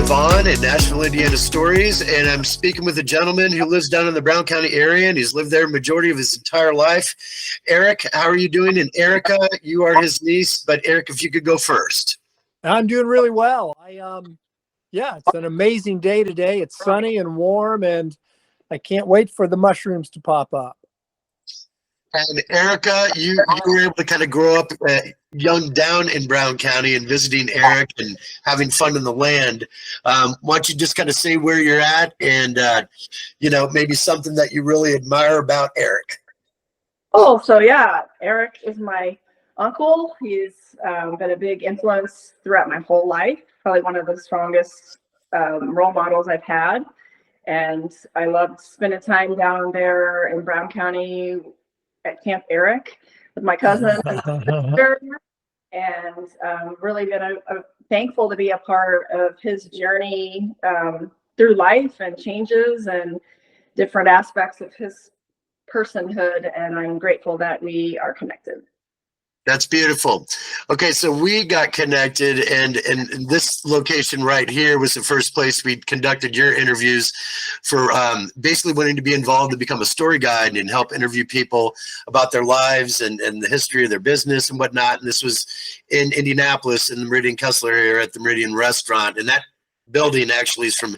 Vaughn at Nashville, Indiana Stories, and I'm speaking with a gentleman who lives down in the Brown County area, and he's lived there majority of his entire life. Eric, how are you doing? And Erika, you are his niece, but Eric, if you could go first. I'm doing really well. Yeah, it's an amazing day today. It's sunny and warm, and I can't wait for the mushrooms to pop up. And Erika, you were able to kind of grow up young down in Brown County and visiting Eric and having fun in the land. Why don't you just kind of say where you're at and, maybe something that you really admire about Eric? Oh, so yeah, Eric is my uncle. He's been a big influence throughout my whole life, probably one of the strongest role models I've had. And I loved spending time down there in Brown County at Camp Eric with my cousin and sister, and really been thankful to be a part of his journey through life and changes and different aspects of his personhood. And I'm grateful that we are connected. That's beautiful. Okay, so we got connected, and this location right here was the first place we conducted your interviews for basically wanting to be involved to become a story guide and help interview people about their lives and the history of their business and whatnot. And this was in Indianapolis in the Meridian Kessler area at the Meridian Restaurant. And that building actually is from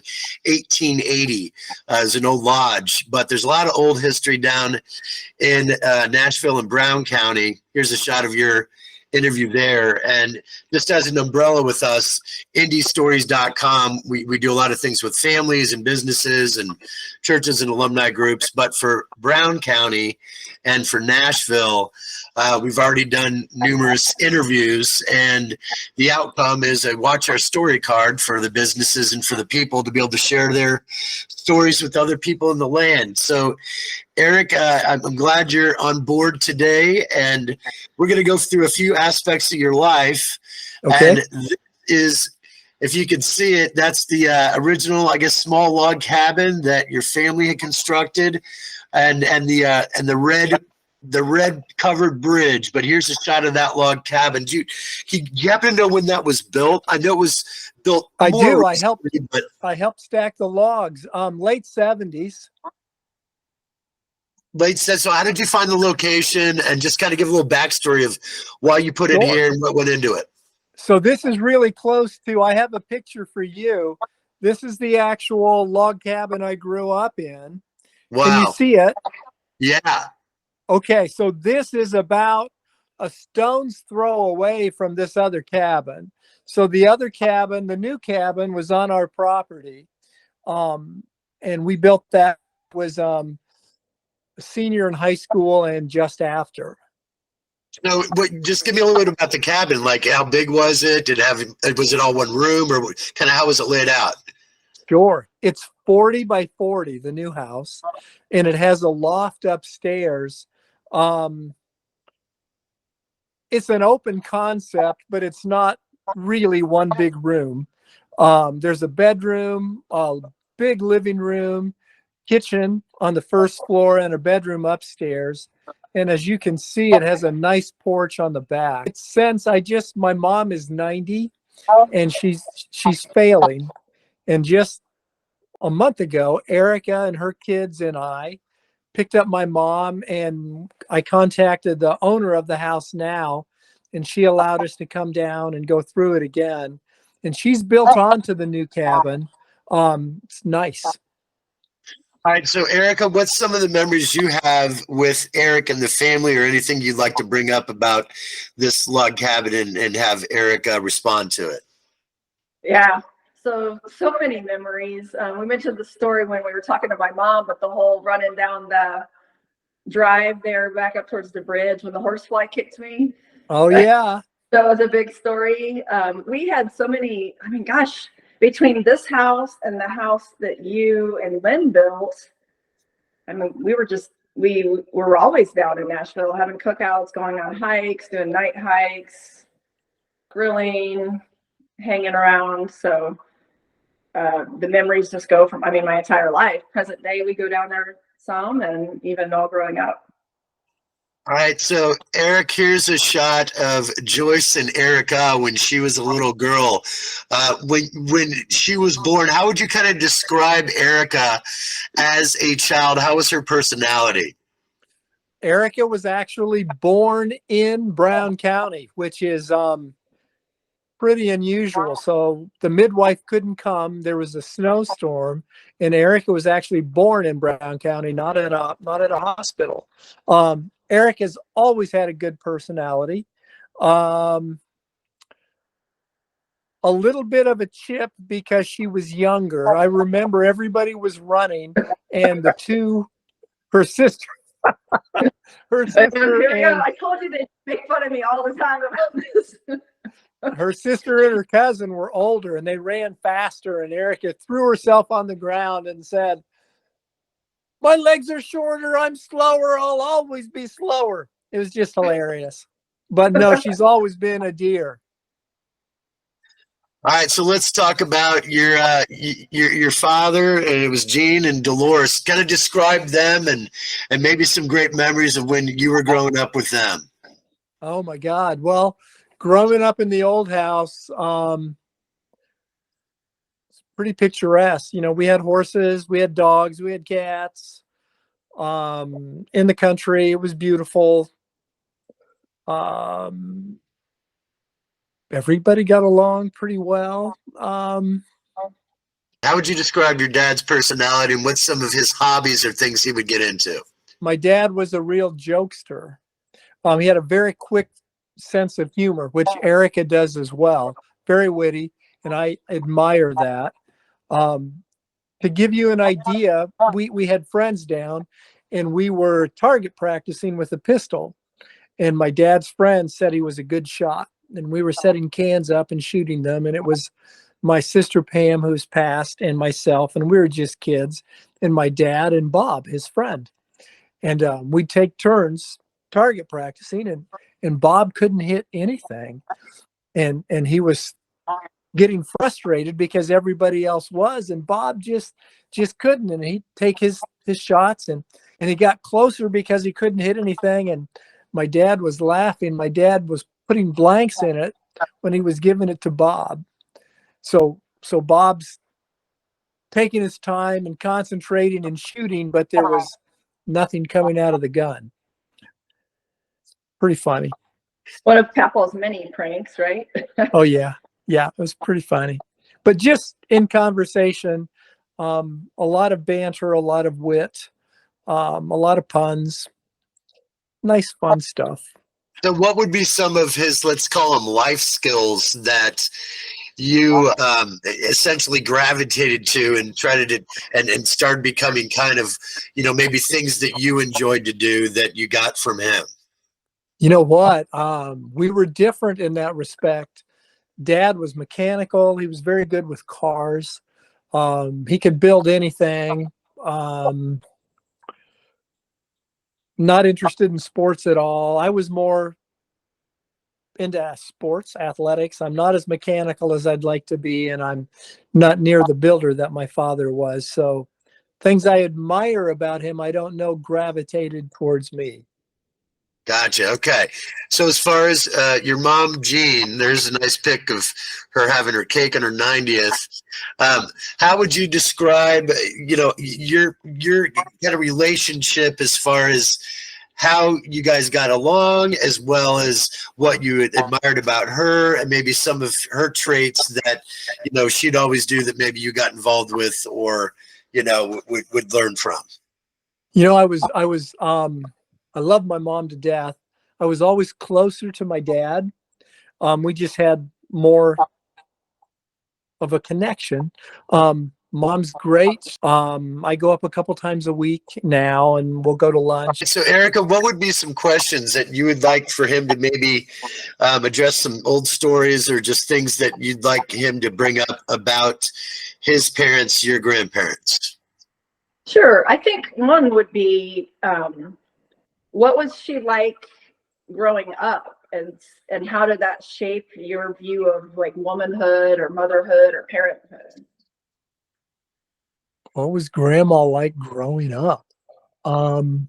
1880 as an old lodge, but there's a lot of old history down in Nashville and Brown County. Here's a shot of your interview there. And just as an umbrella with us, indiestories.com, we do a lot of things with families and businesses and churches and alumni groups. But for Brown County and for Nashville, we've already done numerous interviews, and the outcome is a watch our story card for the businesses and for the people to be able to share their stories with other people in the land. So Eric, I'm glad you're on board today, and we're going to go through a few aspects of your life. Okay. And this is, if you can see it, that's the original, I guess, small log cabin that your family had constructed, and the red covered bridge. But here's a shot of that log cabin. Do you happen to know when that was built? I know it was built. I do. Recently, I helped stack the logs. Late 70s. So how did you find the location, and just kind of give a little backstory of why you put it here and what went into it? So this is really close to, I have a picture for you. This is the actual log cabin I grew up in. Wow. Can you see it? Yeah. Okay, so this is about a stone's throw away from this other cabin. So the other cabin, the new cabin, was on our property. And we built that, was senior in high school and just after. No, just give me a little bit about the cabin. Like, how big was it? Was it all one room, or kind of how was it laid out? Sure. It's 40 by 40, the new house, and it has a loft upstairs. It's an open concept, but it's not really one big room. There's a bedroom, a big living room, kitchen on the first floor, and a bedroom upstairs. And as you can see, it has a nice porch on the back. Since my mom is 90 and she's failing. And just a month ago, Erika and her kids and I picked up my mom, and I contacted the owner of the house now, and she allowed us to come down and go through it again. And she's built onto the new cabin. It's nice. All right, so Erika, what's some of the memories you have with Eric and the family, or anything you'd like to bring up about this log cabin and have Erika respond to it? Yeah, so many memories. We mentioned the story when we were talking to my mom, but the whole running down the drive there back up towards the bridge when the horsefly kicked me. Oh, yeah. That was a big story. We had so many, gosh, between this house and the house that you and Lynn built, we were always down in Nashville having cookouts, going on hikes, doing night hikes, grilling, hanging around. So the memories just go from, my entire life. Present day, we go down there some, and even all growing up. All right, so Eric, here's a shot of Joyce and Erika when she was a little girl. When she was born, how would you kind of describe Erika as a child? How was her personality? Erica was actually born in Brown County, which is pretty unusual. So the midwife couldn't come. There was a snowstorm, and Erica was actually born in Brown County, not at a hospital. Eric has always had a good personality. Um, a little bit of a chip because she was younger. I remember everybody was running, and her sister, her Here sister we go. and I told you they make fun of me all the time about this. her sister and her cousin were older, and they ran faster, and Erica threw herself on the ground and said, "My legs are shorter, I'm slower, I'll always be slower." It was just hilarious. But no, she's always been a dear. All right, so let's talk about your father, and it was Gene and Dolores. Kind of describe them and maybe some great memories of when you were growing up with them. Oh my God. Well, growing up in the old house, it's pretty picturesque. You know, we had horses, we had dogs, we had cats. In the country, it was beautiful. Um, Everybody got along pretty well. How would you describe your dad's personality and what's some of his hobbies or things he would get into? My dad was a real jokester. He had a very quick sense of humor, which Erica does as well. Very witty, and I admire that. Um, to give you an idea, we had friends down, and we were target practicing with a pistol. And my dad's friend said he was a good shot, and we were setting cans up and shooting them. And it was my sister Pam, who's passed, and myself, and we were just kids, and my dad and Bob, his friend. And we'd take turns target practicing, and Bob couldn't hit anything, and he was getting frustrated because everybody else was, and Bob just couldn't. And he'd take his shots, and he got closer because he couldn't hit anything. And my dad was laughing. My dad was putting blanks in it when he was giving it to Bob. So Bob's taking his time and concentrating and shooting, but there was nothing coming out of the gun. Pretty funny. One of Papa's many pranks, right? Oh yeah, it was pretty funny. But just in conversation, a lot of banter, a lot of wit, a lot of puns, nice fun stuff. So, what would be some of his, let's call them life skills that you essentially gravitated to and tried to and started becoming kind of, maybe things that you enjoyed to do that you got from him? You know what? We were different in that respect. Dad was mechanical. He was very good with cars. He could build anything. Not interested in sports at all. I was more into sports, athletics. I'm not as mechanical as I'd like to be, and I'm not near the builder that my father was. So things I admire about him, I don't know, gravitated towards me. Gotcha. Okay. So as far as your mom, Jean, there's a nice pic of her having her cake on her 90th. How would you describe, your kind of relationship as far as how you guys got along, as well as what you admired about her, and maybe some of her traits that, she'd always do that maybe you got involved with or, would learn from? I love my mom to death. I was always closer to my dad. We just had more of a connection. Mom's great. I go up a couple times a week now, and we'll go to lunch. So, Erika, what would be some questions that you would like for him to maybe address, some old stories or just things that you'd like him to bring up about his parents, your grandparents? Sure. I think one would be, what was she like growing up, and how did that shape your view of like womanhood or motherhood or parenthood? What was grandma like growing up? Um,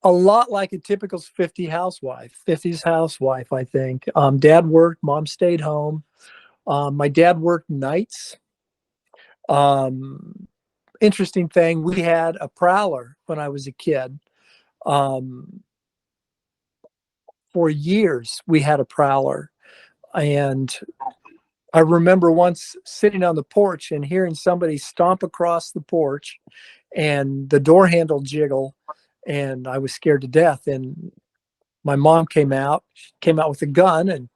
A lot like a typical 50s housewife, I think. Dad worked, mom stayed home. My dad worked nights. Um, Interesting thing, we had a prowler when I was a kid. Um, for years, we had a prowler. And I remember once sitting on the porch and hearing somebody stomp across the porch and the door handle jiggle. And I was scared to death. And my mom came out with a gun and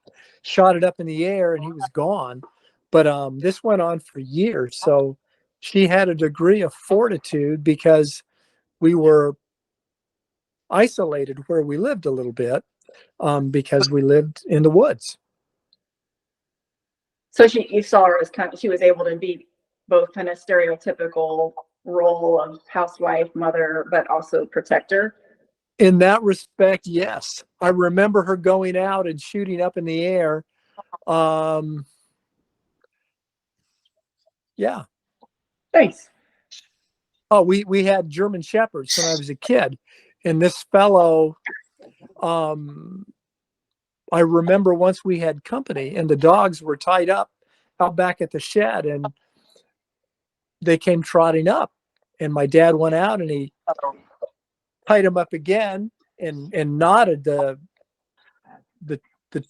shot it up in the air, and he was gone. But this went on for years. So she had a degree of fortitude because we were isolated where we lived a little bit, because we lived in the woods. So you saw her as kind of, she was able to be both kind of stereotypical role of housewife, mother, but also protector. In that respect, yes. I remember her going out and shooting up in the air. Yeah. Thanks. Oh, we had German Shepherds when I was a kid, and this fellow, I remember once we had company and the dogs were tied up out back at the shed, and they came trotting up, and my dad went out and he tied them up again and knotted the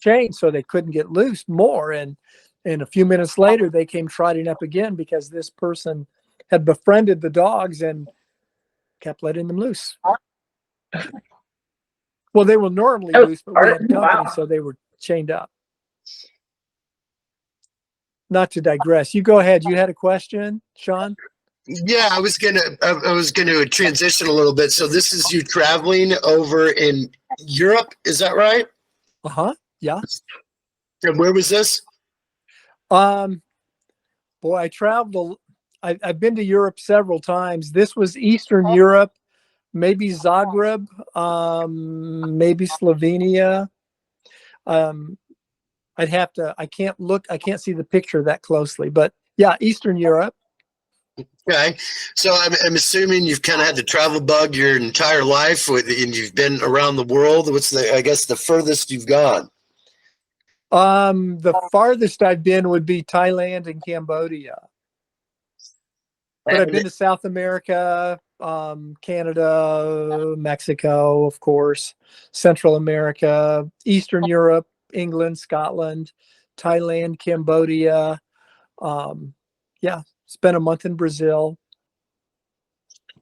chain so they couldn't get loose more. And a few minutes later, they came trotting up again because this person had befriended the dogs and kept letting them loose. Well, they were normally loose, but we had company, wow. so they were chained up. Not to digress. You go ahead. You had a question, Sean? Yeah, I was gonna transition a little bit. So this is you traveling over in Europe, is that right? Yeah. And where was this? Boy, I traveled. I've been to Europe several times. This was Eastern Europe, maybe Zagreb, maybe Slovenia. I can't see the picture that closely, but yeah, Eastern Europe. Okay, so I'm assuming you've kind of had the travel bug your entire life, and you've been around the world. What's the furthest you've gone? The farthest I've been would be Thailand and Cambodia. But I've been to South America, Canada, Mexico, of course, Central America, Eastern Europe, England, Scotland, Thailand, Cambodia. Yeah, spent a month in Brazil.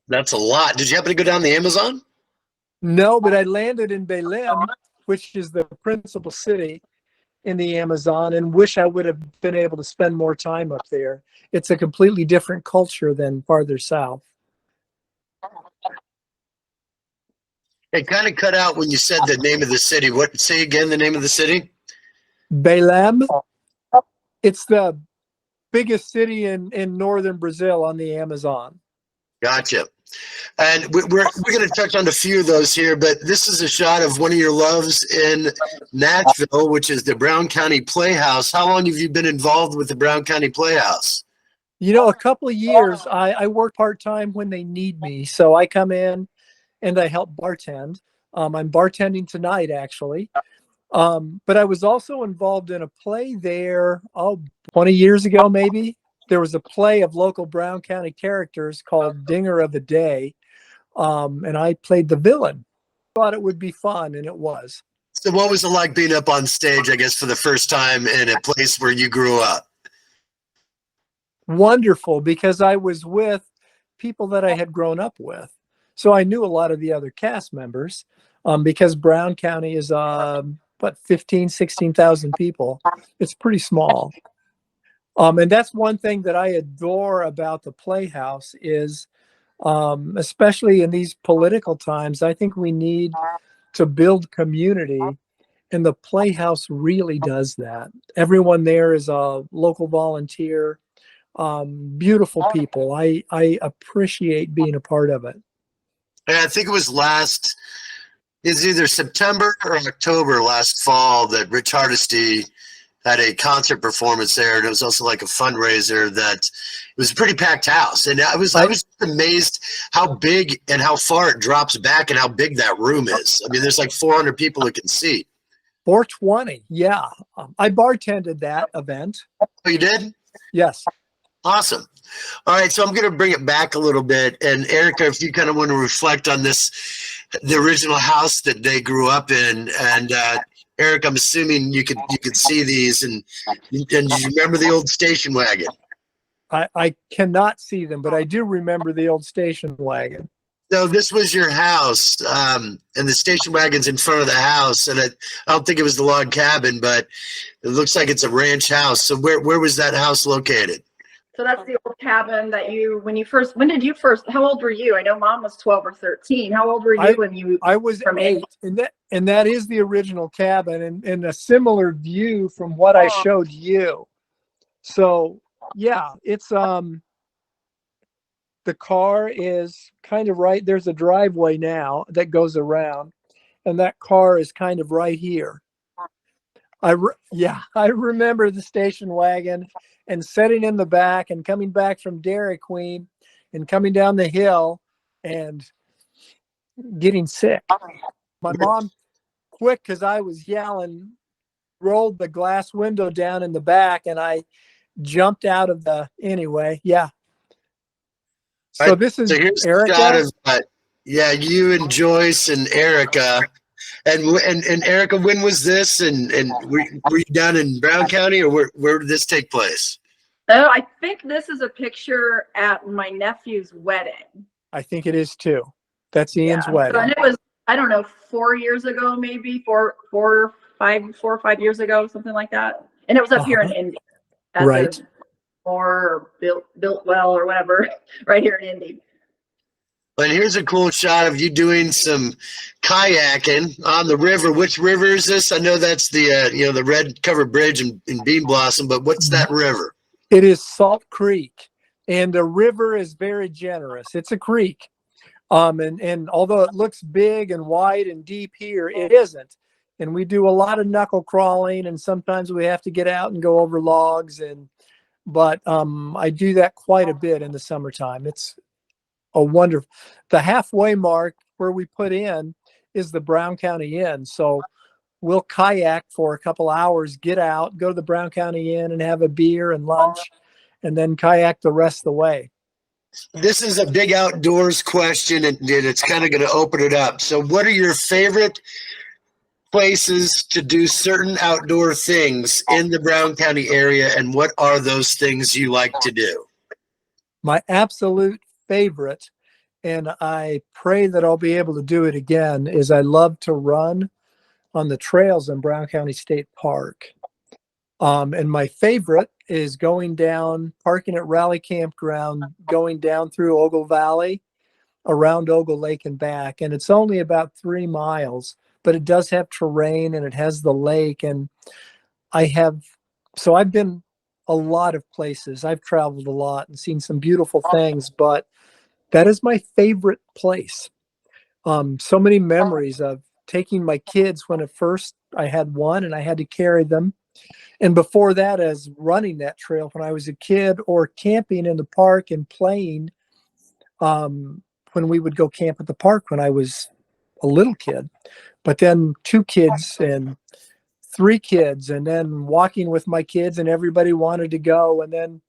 That's a lot. Did you happen to go down the Amazon? No, but I landed in Belém, which is the principal city in the Amazon, and wish I would have been able to spend more time up there. It's a completely different culture than farther south. It kind of cut out when you said the name of the city. Say again the name of the city? Belém. It's the biggest city in northern Brazil on the Amazon. Gotcha. And we're going to touch on a few of those here, but this is a shot of one of your loves in Nashville, which is the Brown County Playhouse. How long have you been involved with the Brown County Playhouse? You know, a couple of years. I work part-time when they need me. So I come in and I help bartend. I'm bartending tonight, actually. But I was also involved in a play there, 20 years ago, maybe. There was a play of local Brown County characters called Dinger of the Day. And I played the villain. Thought it would be fun, and it was. So what was it like being up on stage, I guess, for the first time in a place where you grew up? Wonderful, because I was with people that I had grown up with. So I knew a lot of the other cast members, because Brown County is, 16,000 people. It's pretty small. And that's one thing that I adore about the Playhouse is, especially in these political times, I think we need to build community, and the Playhouse really does that. Everyone there is a local volunteer. Beautiful people. I appreciate being a part of it. And I think it was either September or October last fall that Rich Hardesty had a concert performance there, and it was also like a fundraiser. That it was a pretty packed house, and I was amazed how big and how far it drops back and how big that room is. I mean, there's like 400 people it can seat. 420. Yeah. I bartended that event. Oh, you did? Yes. Awesome. All right, so I'm going to bring it back a little bit, and Erika, if you kind of want to reflect on this, the original house that they grew up in, and Eric, I'm assuming you could see these, and you remember the old station wagon? I cannot see them, but I do remember the old station wagon. So this was your house, and the station wagon's in front of the house, and I don't think it was the log cabin, but it looks like it's a ranch house. So where was that house located? So that's the old cabin that when did you first, how old were you? I know Mom was 12 or 13. How old were you when you? I was 8, and that is the original cabin, and a similar view from what I showed you. So yeah, it's the car is kind of right. There's a driveway now that goes around, and that car is kind of right here. I remember the station wagon and sitting in the back and coming back from Dairy Queen and coming down the hill and getting sick. My mom, quick, because I was yelling, rolled the glass window down in the back, and I jumped out of anyway. Yeah. So this is Erika. Yeah, you and Joyce and Erika. And Erika, when was this? And were you down in Brown County, or where did this take place? Oh, I think this is a picture at my nephew's wedding. I think it is too. That's Ian's wedding. So, and it was, I don't know, 4 years ago, maybe four or five years ago, something like that. And it was up here in Indy. Right. Or built well or whatever, right here in Indy. And here's a cool shot of you doing some kayaking on the river. Which river is this? I know that's the the red covered bridge in Bean Blossom, but what's that river? It is Salt Creek, and the river is very generous. It's a creek, and although it looks big and wide and deep here, it isn't. And we do a lot of knuckle crawling, and sometimes we have to get out and go over logs. But I do that quite a bit in the summertime. It's a wonderful. The halfway mark where we put in is the Brown County Inn. So we'll kayak for a couple hours, get out, go to the Brown County Inn and have a beer and lunch, and then kayak the rest of the way. This is a big outdoors question, and it's kind of going to open it up. So what are your favorite places to do certain outdoor things in the Brown County area, and what are those things you like to do? My absolute favorite, and I pray that I'll be able to do it again, is I love to run on the trails in Brown County State Park. And my favorite is going down, parking at Raleigh Campground, going down through Ogle Valley, around Ogle Lake and back. And it's only about 3 miles, but it does have terrain and it has the lake. And I've been a lot of places. I've traveled a lot and seen some beautiful things, but that is my favorite place. So many memories of taking my kids when at first I had one and I had to carry them. And before that, as running that trail when I was a kid, or camping in the park and playing when we would go camp at the park when I was a little kid. But then 2 kids and 3 kids, and then walking with my kids, and everybody wanted to go, and then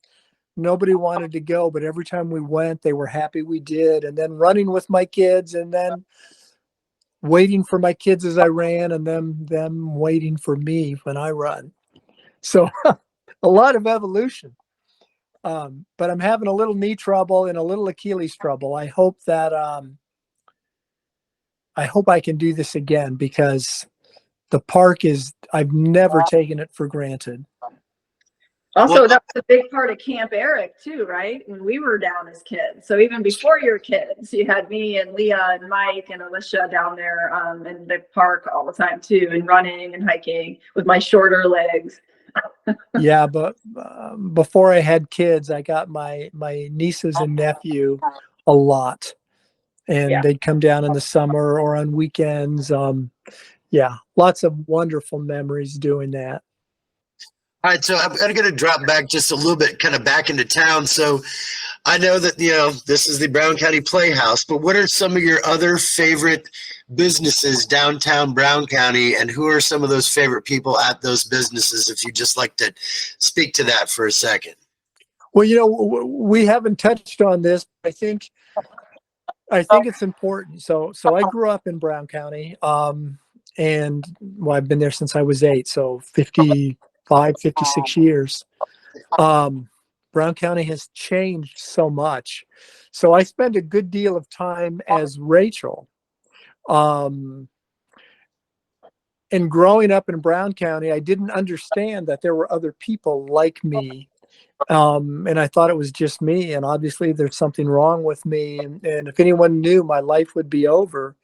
nobody wanted to go, but every time we went, they were happy we did. And then running with my kids, and then waiting for my kids as I ran, and them waiting for me when I run. So a lot of evolution. But I'm having a little knee trouble and a little Achilles trouble. I hope I can do this again, because the park I've never taken it for granted. Also, that was a big part of Camp Eric too, right? When we were down as kids. So even before your kids, you had me and Leah and Mike and Alicia down there in the park all the time too, and running and hiking with my shorter legs. Yeah, but before I had kids, I got my nieces and nephew a lot, and they'd come down in the summer or on weekends. Yeah, lots of wonderful memories doing that. All right, so I'm going to drop back just a little bit, kind of back into town. So I know that, this is the Brown County Playhouse, but what are some of your other favorite businesses downtown Brown County, and who are some of those favorite people at those businesses, if you just like to speak to that for a second? Well, we haven't touched on this. I think it's important. So I grew up in Brown County, and well, I've been there since I was 8, so 55, 56 years. Brown County has changed so much. So I spend a good deal of time as Rachel. And growing up in Brown County, I didn't understand that there were other people like me. And I thought it was just me. And obviously there's something wrong with me. And if anyone knew, my life would be over.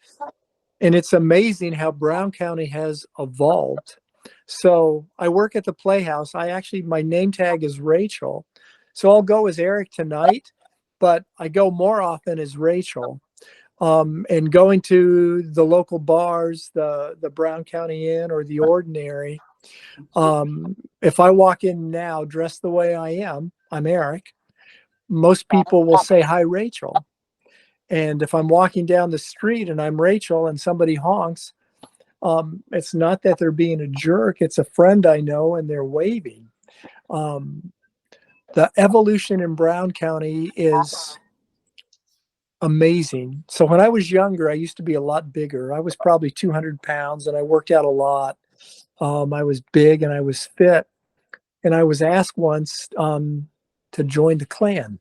And it's amazing how Brown County has evolved. So I work at the Playhouse. My name tag is Rachel. So I'll go as Eric tonight, but I go more often as Rachel. And going to the local bars, the Brown County Inn or the Ordinary. If I walk in now dressed the way I am, I'm Eric. Most people will say, "Hi, Rachel." And if I'm walking down the street and I'm Rachel and somebody honks, it's not that they're being a jerk. It's a friend I know and they're waving. The evolution in Brown County is amazing. So when I was younger, I used to be a lot bigger. I was probably 200 pounds and I worked out a lot. I was big and I was fit. And I was asked once to join the Klan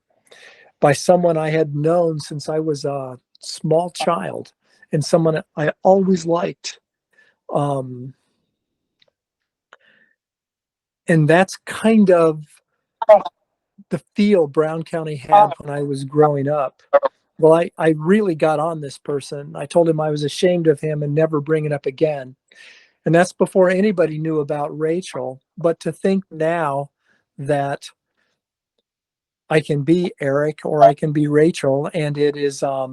by someone I had known since I was a small child and someone I always liked. And that's kind of the feel Brown County had when I was growing up. Well, I really got on this person. I told him I was ashamed of him and never bring it up again. And that's before anybody knew about Rachel. But to think now that I can be Eric or I can be Rachel, and it is not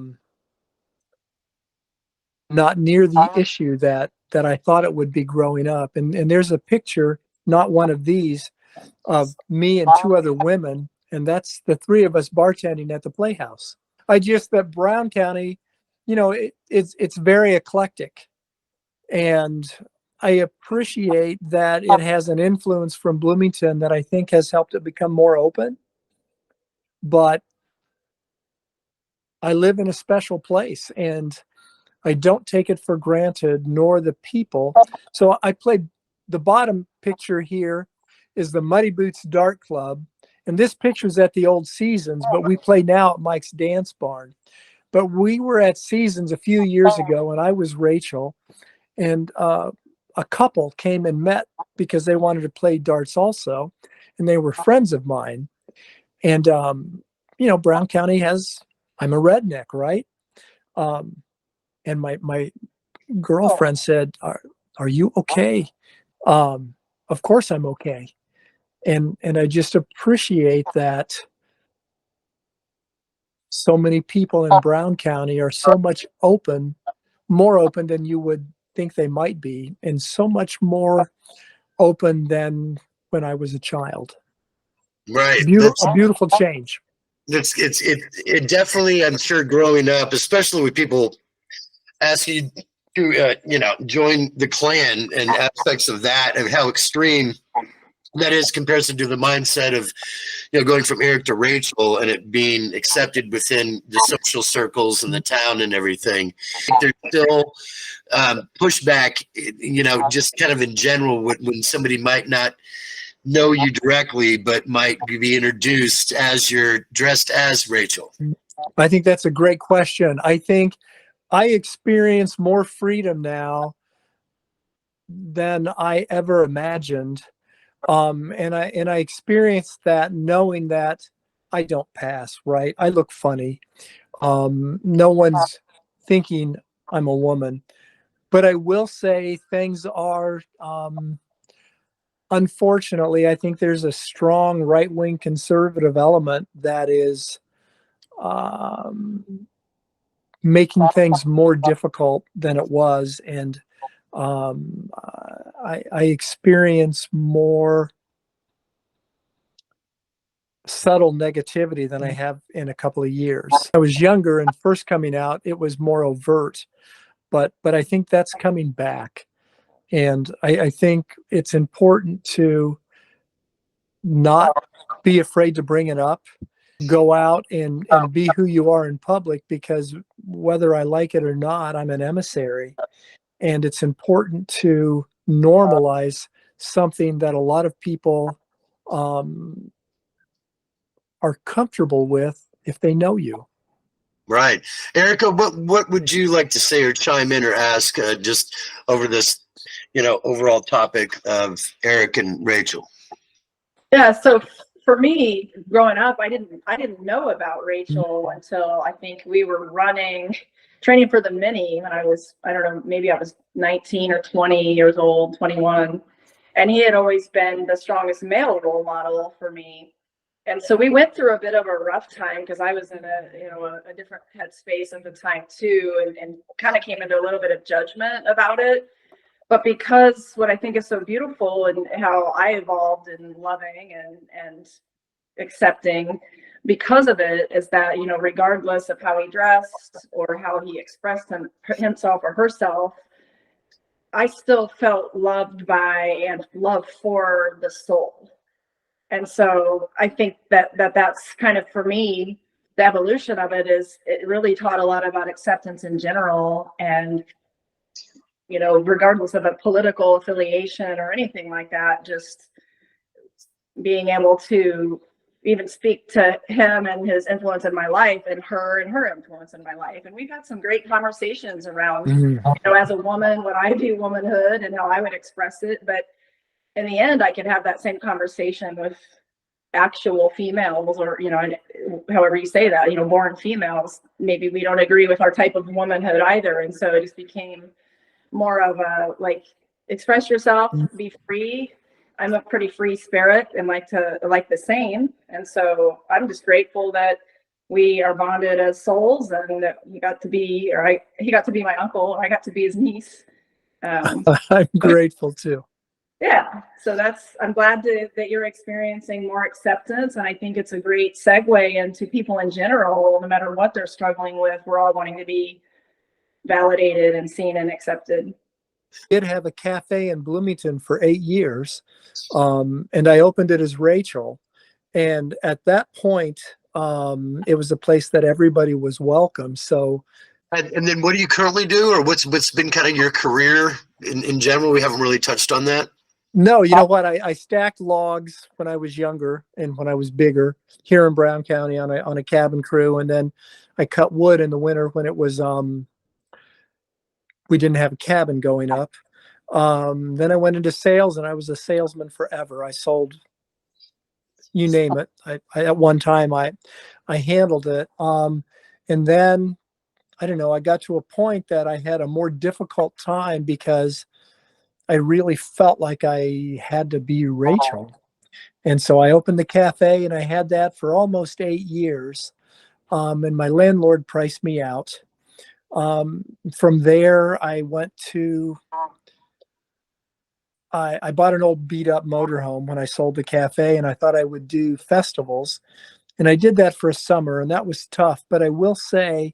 near the issue that I thought it would be growing up. And there's a picture, not one of these, of me and 2 other women, and that's the 3 of us bartending at the Playhouse. That Brown County, it's very eclectic, and I appreciate that it has an influence from Bloomington that I think has helped it become more open. But I live in a special place, and I don't take it for granted, nor the people. So I played the bottom picture here is the Muddy Boots Dart Club. And this picture's at the old Seasons, but we play now at Mike's Dance Barn. But we were at Seasons a few years ago, and I was Rachel. And a couple came and met because they wanted to play darts also. And they were friends of mine. And, Brown County I'm a redneck, right? And my girlfriend said, are you okay? Of course I'm okay. And I just appreciate that so many people in Brown County are so much more open than you would think they might be, and so much more open than when I was a child. Right. A beautiful change. It definitely, I'm sure, growing up, especially with people ask you to join the Klan and aspects of that and how extreme that is comparison to the mindset of going from Eric to Rachel and it being accepted within the social circles and the town and everything. There's still pushback, just kind of in general when somebody might not know you directly but might be introduced as you're dressed as Rachel. I think that's a great question. I think I experience more freedom now than I ever imagined. And I experienced that knowing that I don't pass, right? I look funny. No one's thinking I'm a woman. But I will say things are, unfortunately, I think there's a strong right-wing conservative element that is making things more difficult than it was. And I experience more subtle negativity than I have in a couple of years. I was younger and first coming out, it was more overt, but I think that's coming back. And I think it's important to not be afraid to bring it up, go out and be who you are in public, because whether I like it or not, I'm an emissary. And it's important to normalize something that a lot of people um, are comfortable with if they know you. Right. Erika, what would you like to say or chime in or ask just over this, overall topic of Eric and Rachel? Yeah, so for me, growing up, I didn't know about Rachel until I think we were training for the mini when I was, I don't know, maybe I was 19 or 20 years old, 21. And he had always been the strongest male role model for me. And so we went through a bit of a rough time because I was in a different headspace at the time too, and kind of came into a little bit of judgment about it. But because what I think is so beautiful and how I evolved in loving and accepting because of it is that, regardless of how he dressed or how he expressed himself or herself, I still felt loved by and love for the soul. And so I think that's kind of, for me, the evolution of it is it really taught a lot about acceptance in general. And regardless of a political affiliation or anything like that, just being able to even speak to him and his influence in my life and her influence in my life. And we've had some great conversations around, as a woman, what I view womanhood and how I would express it. But in the end, I could have that same conversation with actual females, or, however you say that, born females. Maybe we don't agree with our type of womanhood either. And so it just became more of a, like, express yourself, be free. I'm a pretty free spirit and like the same. And so I'm just grateful that we are bonded as souls, and that he got to be my uncle. I got to be his niece. I'm grateful too. Yeah. So I'm glad that you're experiencing more acceptance. And I think it's a great segue into people in general, no matter what they're struggling with. We're all wanting to be validated and seen and accepted. Did have a cafe in Bloomington for 8 years, and I opened it as Rachel. And at that point, it was a place that everybody was welcome. So, and then what do you currently do, or what's been kind of your career in general? We haven't really touched on that. No, you know what? I stacked logs when I was younger and when I was bigger here in Brown County on a cabin crew, and then I cut wood in the winter when it was we didn't have a cabin going up. Then I went into sales, and I was a salesman forever. I sold, you name it. I at one time I handled it. And then I don't know, I got to a point that I had a more difficult time because I really felt like I had to be Rachel. And so I opened the cafe, and I had that for almost 8 years. And my landlord priced me out. From there, I went to, I bought an old beat up motorhome when I sold the cafe, and I thought I would do festivals. And I did that for a summer, and that was tough. But I will say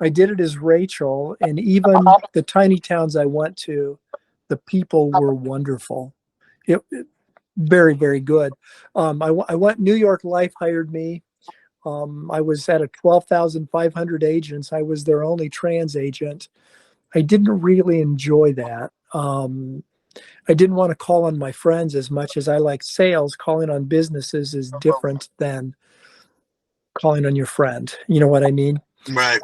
I did it as Rachel, and even the tiny towns I went to, the people were wonderful. Very, very good. I went, New York Life hired me. I was at a 12,500 agents. I was their only trans agent. I didn't really enjoy that. I didn't want to call on my friends as much as I like sales. Calling on businesses is different than calling on your friend. You know what I mean? Right.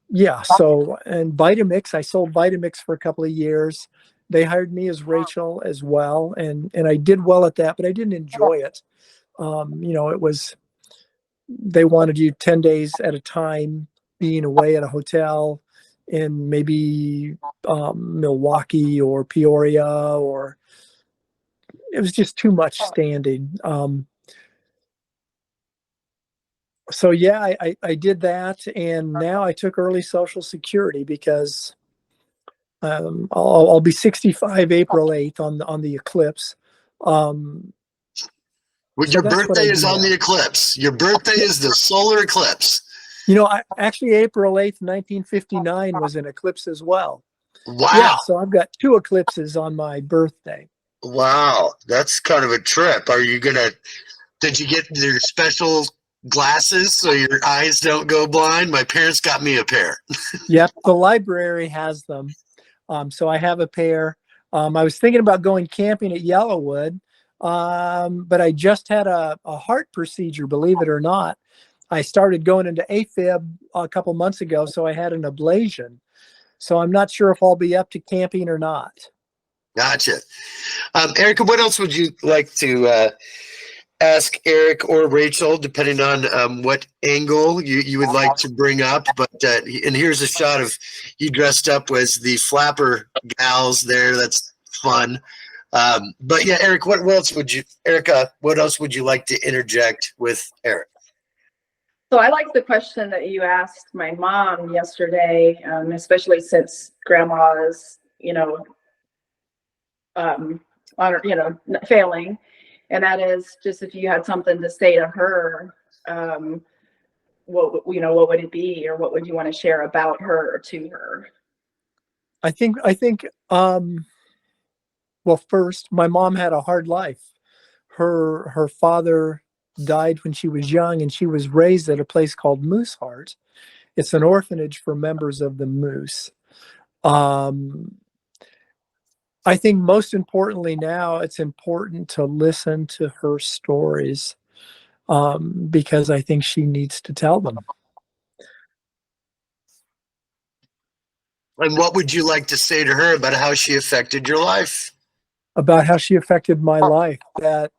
Yeah. So, and Vitamix, I sold Vitamix for a couple of years. They hired me as Rachel as well. And I did well at that, but I didn't enjoy it. It was, they wanted you 10 days at a time being away at a hotel in maybe Milwaukee or Peoria, or it was just too much standing. So yeah, I did that, and now I took early Social Security because I'll be 65 April 8th on the eclipse. Well, So your that's what birthday I is do on now. the eclipse. Your birthday is the solar eclipse. You know, actually April 8th, 1959 was an eclipse as well. Yeah, Wow. so I've got 2 eclipses on my birthday. Wow. That's kind of a trip. Did you get your special glasses so your eyes don't go blind? My parents got me a pair. Yep, the library has them. So I have a pair. I was thinking about going camping at Yellowwood, but I just had a heart procedure, believe it or not. I started going into AFib a couple months ago, so I had an ablation. So I'm not sure if I'll be up to camping or not. Gotcha. Erika, what else would you like to ask Eric or Rachel, depending on what angle you would like to bring up? But and here's a shot of you dressed up as the flapper gals there. That's fun. But yeah, Eric, Erika, what else would you like to interject with Eric? So I like the question that you asked my mom yesterday, especially since grandma is, failing. And that is just if you had something to say to her, what would it be, or what would you want to share about her or to her? I think well, first, my mom had a hard life. Her father died when she was young, and she was raised at a place called Mooseheart. It's an orphanage for members of the Moose. Um, I think most importantly now, it's important to listen to her stories, because I think she needs to tell them. And what would you like to say to her about how she affected your life? About how she affected my life, that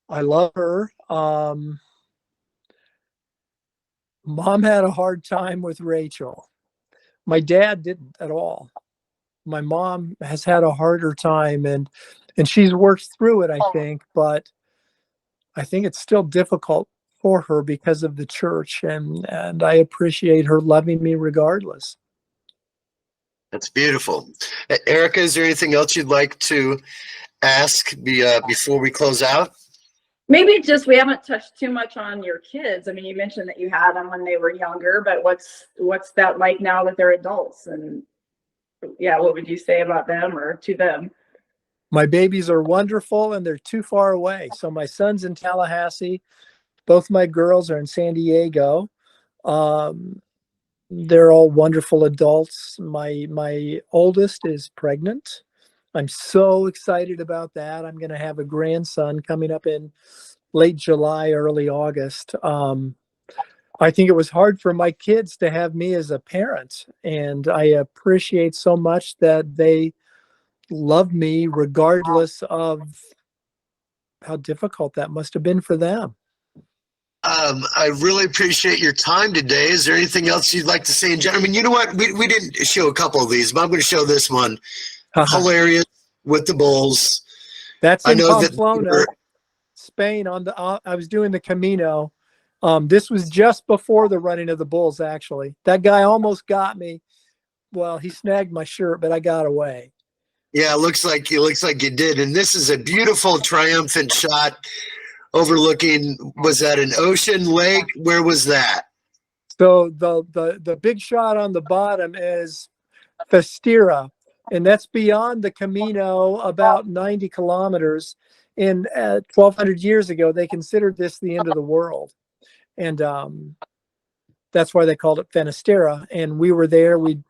I love her. Mom had a hard time with Rachel. My dad didn't at all. My mom has had a harder time, and she's worked through it, I think, but I think it's still difficult for her because of the church, and I appreciate her loving me regardless. That's beautiful. Erika, is there anything else you'd like to ask before we close out? Maybe just we haven't touched too much on your kids. I mean, you mentioned that you had them when they were younger, but what's that like now that they're adults? And yeah, what would you say about them or to them? My babies are wonderful, and they're too far away. So my son's in Tallahassee. Both my girls are in San Diego. Um, they're all wonderful adults. My oldest is pregnant. I'm so excited about that. I'm going to have a grandson coming up in late July, early August. I think it was hard for my kids to have me as a parent, and I appreciate so much that they love me regardless of how difficult that must have been for them. I really appreciate your time today. Is there anything else you'd like to say in general? I mean, you know what? We didn't show a couple of these, but I'm going to show this one. Hilarious with the bulls. That's I in know that. Pamplona, Spain. I was doing the Camino. This was just before the running of the bulls. Actually, that guy almost got me. Well, he snagged my shirt, but I got away. Yeah, it looks like you did. And this is a beautiful, triumphant shot overlooking. Was that an ocean, lake? Where was that? So the big shot on the bottom is Festera, and that's beyond the Camino, about 90 kilometers. And 1,200 years ago, they considered this the end of the world, and that's why they called it Finisterre. And we were there. We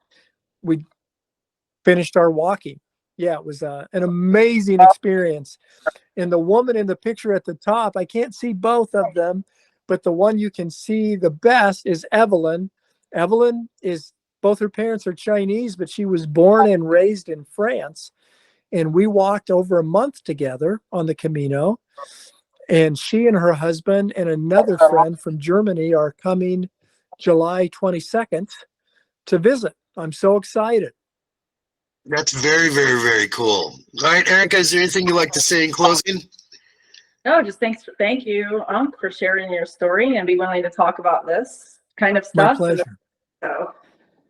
finished our walking. Yeah, it was an amazing experience. And the woman in the picture at the top, I can't see both of them, but the one you can see the best is Evelyn. Evelyn is, both her parents are Chinese, but she was born and raised in France. And we walked over a month together on the Camino. And she and her husband and another friend from Germany are coming July 22nd to visit. I'm so excited. That's very, very, very cool. All right, Erika, is there anything you'd like to say in closing? No, just thank you, for sharing your story and be willing to talk about this kind of My stuff. pleasure. So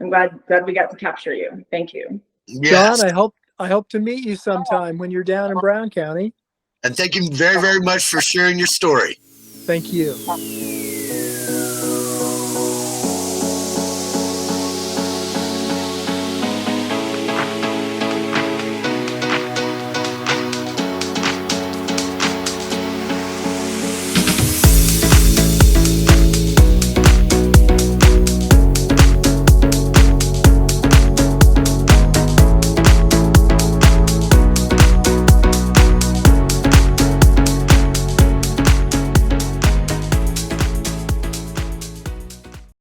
I'm glad we got to capture you. Thank you. Yes. John, I hope to meet you sometime when you're down in Brown County. And thank you very, very much for sharing your story. Thank you.